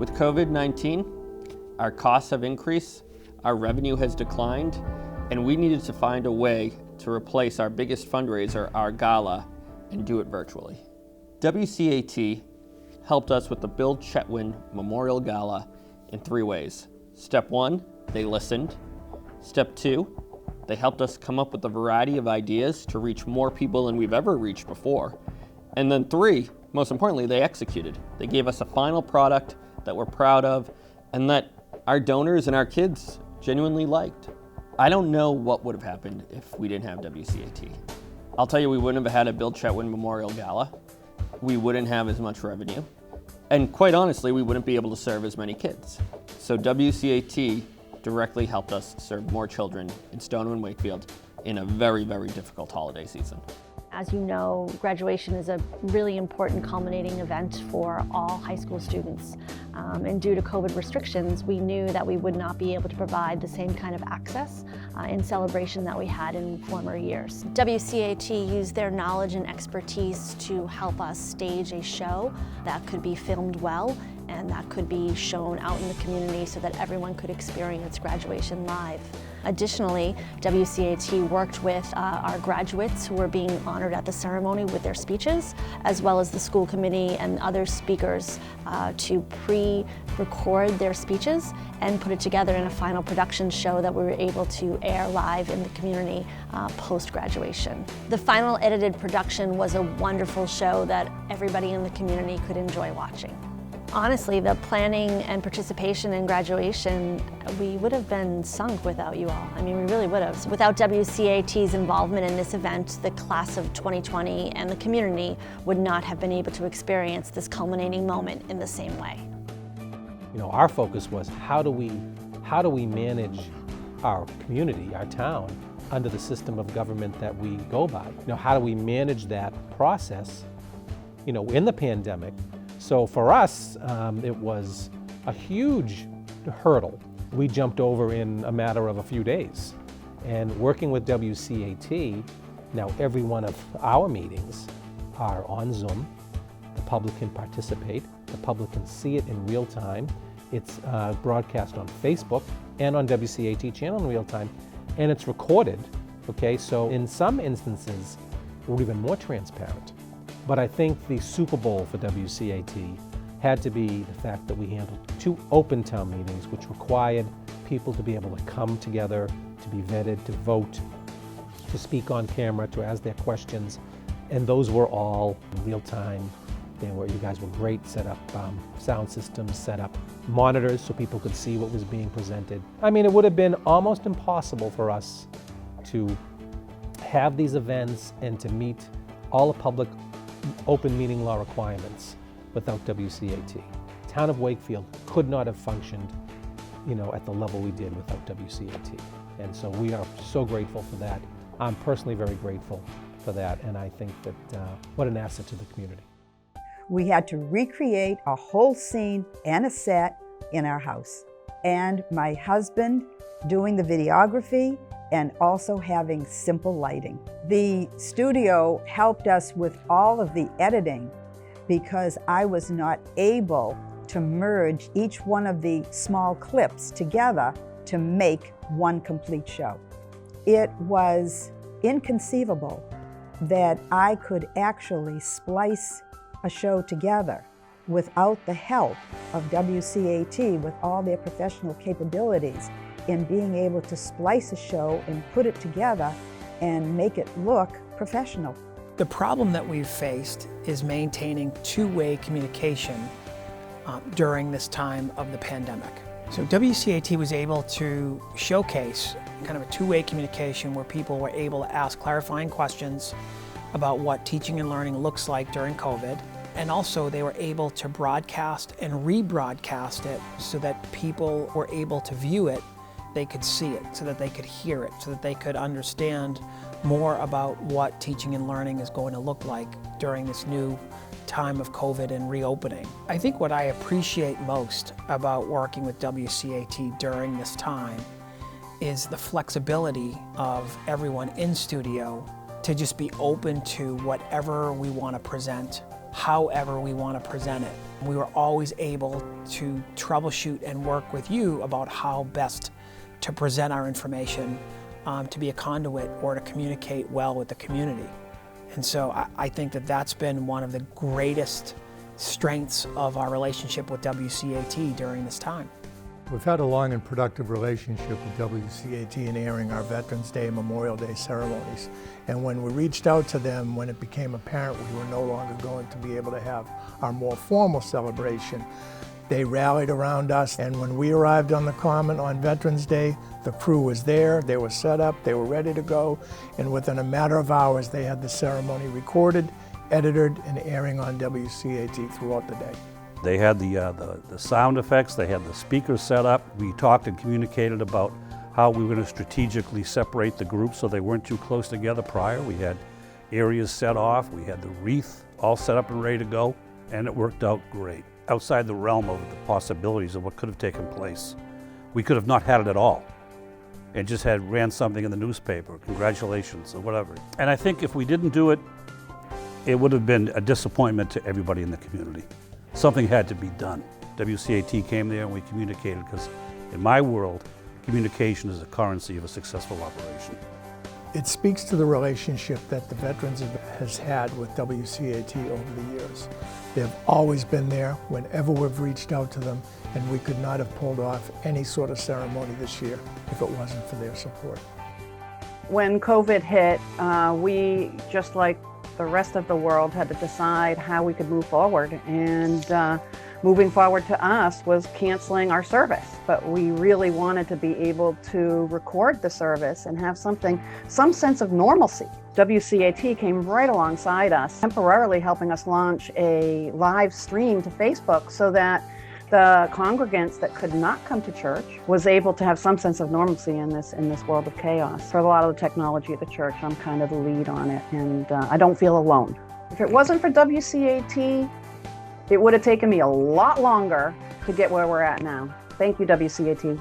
With COVID-19, our costs have increased, our revenue has declined, and we needed to find a way to replace our biggest fundraiser, our gala, and do it virtually. WCAT helped us with the Bill Chetwynd Memorial Gala in 3 ways. Step 1, they listened. Step 2, they helped us come up with a variety of ideas to reach more people than we've ever reached before. And then 3, most importantly, they executed. They gave us a final product that we're proud of and that our donors and our kids genuinely liked. I don't know what would have happened if we didn't have WCAT. I'll tell you, we wouldn't have had a Bill Chetwynd Memorial Gala. We wouldn't have as much revenue. And quite honestly, we wouldn't be able to serve as many kids. So WCAT directly helped us serve more children in Stoneham and Wakefield in a very, very difficult holiday season. As you know, graduation is a really important culminating event for all high school students. And due to COVID restrictions, we knew that we would not be able to provide the same kind of access and celebration that we had in former years. WCAT used their knowledge and expertise to help us stage a show that could be filmed well and that could be shown out in the community so that everyone could experience graduation live. Additionally, WCAT worked with our graduates who were being honored at the ceremony with their speeches, as well as the school committee and other speakers to pre-record their speeches and put it together in a final production show that we were able to air live in the community post-graduation. The final edited production was a wonderful show that everybody in the community could enjoy watching. Honestly, the planning and participation in graduation, we would have been sunk without you all. I mean, we really would have. Without WCAT's involvement in this event, the class of 2020 and the community would not have been able to experience this culminating moment in the same way. You know, our focus was how do we manage our community, our town, under the system of government that we go by? You know, how do we manage that process, you know, in the pandemic? So for us, it was a huge hurdle. We jumped over in a matter of a few days. And working with WCAT, now every one of our meetings are on Zoom. The public can participate. The public can see it in real time. It's broadcast on Facebook and on WCAT channel in real time. And it's recorded, okay? So in some instances, we're even more transparent. But I think the Super Bowl for WCAT had to be the fact that we handled 2 open town meetings, which required people to be able to come together, to be vetted, to vote, to speak on camera, to ask their questions. And those were all in real time. You guys were great, set up sound systems, set up monitors so people could see what was being presented. I mean, it would have been almost impossible for us to have these events and to meet all the public open meeting law requirements without WCAT. Town of Wakefield could not have functioned, you know, at the level we did without WCAT. And so we are so grateful for that. I'm personally very grateful for that, and I think that what an asset to the community. We had to recreate a whole scene and a set in our house. And my husband doing the videography and also having simple lighting. The studio helped us with all of the editing because I was not able to merge each one of the small clips together to make one complete show. It was inconceivable that I could actually splice a show together without the help of WCAT with all their professional capabilities in being able to splice a show and put it together and make it look professional. The problem that we've faced is maintaining two-way communication during this time of the pandemic. So WCAT was able to showcase kind of a two-way communication where people were able to ask clarifying questions about what teaching and learning looks like during COVID. And also they were able to broadcast and rebroadcast it so that people were able to view it, they could see it, so that they could hear it, so that they could understand more about what teaching and learning is going to look like during this new time of COVID and reopening. I think what I appreciate most about working with WCAT during this time is the flexibility of everyone in studio to just be open to whatever we want to present however we want to present it. We were always able to troubleshoot and work with you about how best to present our information, to be a conduit or to communicate well with the community. And so I think that that's been one of the greatest strengths of our relationship with WCAT during this time. We've had a long and productive relationship with WCAT in airing our Veterans Day and Memorial Day ceremonies. And when we reached out to them, when it became apparent we were no longer going to be able to have our more formal celebration, they rallied around us. And when we arrived on the Common on Veterans Day, the crew was there, they were set up, they were ready to go. And within a matter of hours, they had the ceremony recorded, edited, and airing on WCAT throughout the day. They had the sound effects, they had the speakers set up. We talked and communicated about how we were going to strategically separate the groups so they weren't too close together prior. We had areas set off, we had the wreath all set up and ready to go, and it worked out great. Outside the realm of the possibilities of what could have taken place. We could have not had it at all and just ran something in the newspaper, congratulations or whatever. And I think if we didn't do it, it would have been a disappointment to everybody in the community. Something had to be done. WCAT came there and we communicated, because in my world, communication is the currency of a successful operation. It speaks to the relationship that the Veterans has had with WCAT over the years. They've always been there whenever we've reached out to them, and we could not have pulled off any sort of ceremony this year if it wasn't for their support. When COVID hit, we, just like the rest of the world, had to decide how we could move forward, and moving forward to us was canceling our service. But we really wanted to be able to record the service and have some sense of normalcy. WCAT came right alongside us, temporarily helping us launch a live stream to Facebook so that the congregants that could not come to church was able to have some sense of normalcy in this world of chaos. For a lot of the technology at the church, I'm kind of the lead on it, and I don't feel alone. If it wasn't for WCAT, it would have taken me a lot longer to get where we're at now. Thank you, WCAT.